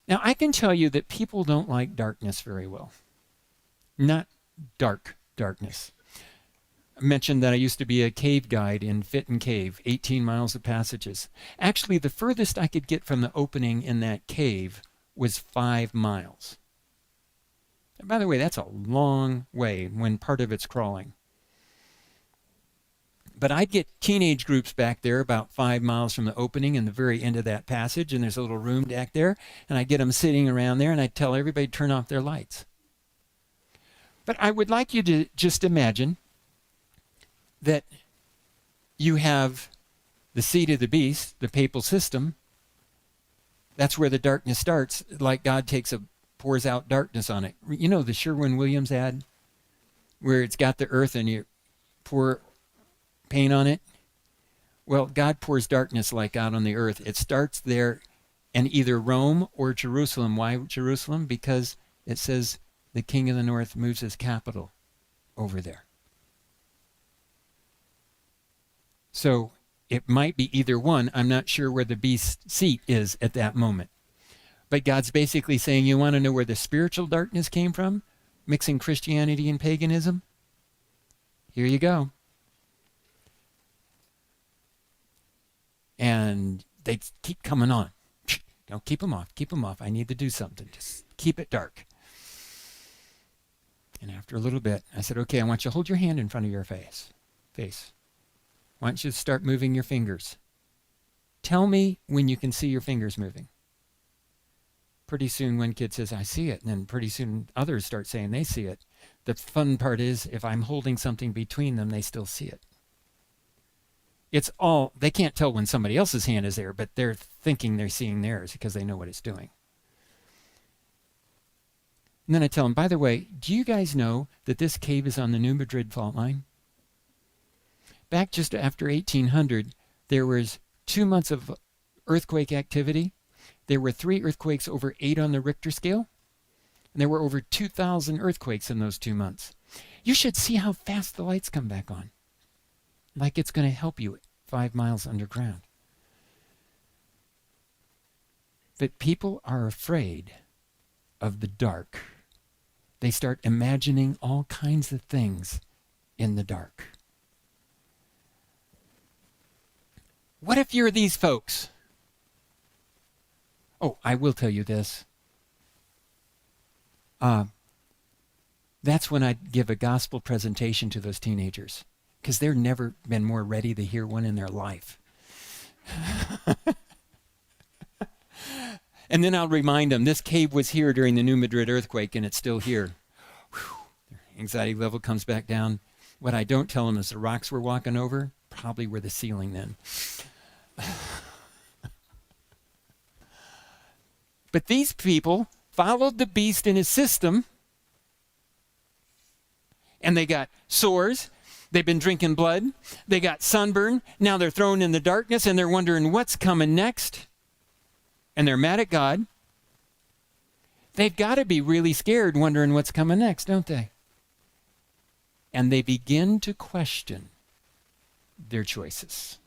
Now, I can tell you that people don't like darkness very well. Not darkness. I mentioned that I used to be a cave guide in Fitton Cave, 18 miles of passages. Actually, the furthest I could get from the opening in that cave was 5 miles. And by the way, that's a long way when part of it's crawling. But I'd get teenage groups back there about 5 miles from the opening and the very end of that passage, and there's a little room back there, and I'd get them sitting around there, and I'd tell everybody to turn off their lights. But I would like you to just imagine that you have the seed of the beast, the papal system. That's where the darkness starts, like God pours out darkness on it. You know the Sherwin-Williams ad where it's got the earth and you pour paint on it? Well, God pours darkness like out on the earth. It starts there in either Rome or Jerusalem. Why Jerusalem? Because it says the king of the north moves his capital over there. So it might be either one. I'm not sure where the beast's seat is at that moment. But God's basically saying, you want to know where the spiritual darkness came from? Mixing Christianity and paganism? Here you go. And they keep coming on. Don't keep them off. Keep them off. I need to do something. Just keep it dark. And after a little bit, I said, okay, I want you to hold your hand in front of your face. I want you to start moving your fingers. Tell me when you can see your fingers moving. Pretty soon one kid says, I see it. And then pretty soon others start saying they see it. The fun part is if I'm holding something between them, they still see it. They can't tell when somebody else's hand is there, but they're thinking they're seeing theirs because they know what it's doing. And then I tell them, by the way, do you guys know that this cave is on the New Madrid fault line? Back just after 1800, there was 2 months of earthquake activity. There were 3 earthquakes over 8 on the Richter scale. And there were over 2,000 earthquakes in those 2 months. You should see how fast the lights come back on. Like it's going to help you 5 miles underground. But people are afraid of the dark. They start imagining all kinds of things in the dark. What if you're these folks? Oh, I will tell you this. That's when I'd give a gospel presentation to those teenagers, because they've never been more ready to hear one in their life. And then I'll remind them, this cave was here during the New Madrid earthquake, and it's still here. Whew. Their anxiety level comes back down. What I don't tell them is the rocks we're walking over probably were the ceiling then. But these people followed the beast in his system, and they got sores. They've been drinking blood. They got sunburn. Now they're thrown in the darkness, and they're wondering what's coming next. And they're mad at God. They've got to be really scared, wondering what's coming next, don't they? And they begin to question their choices.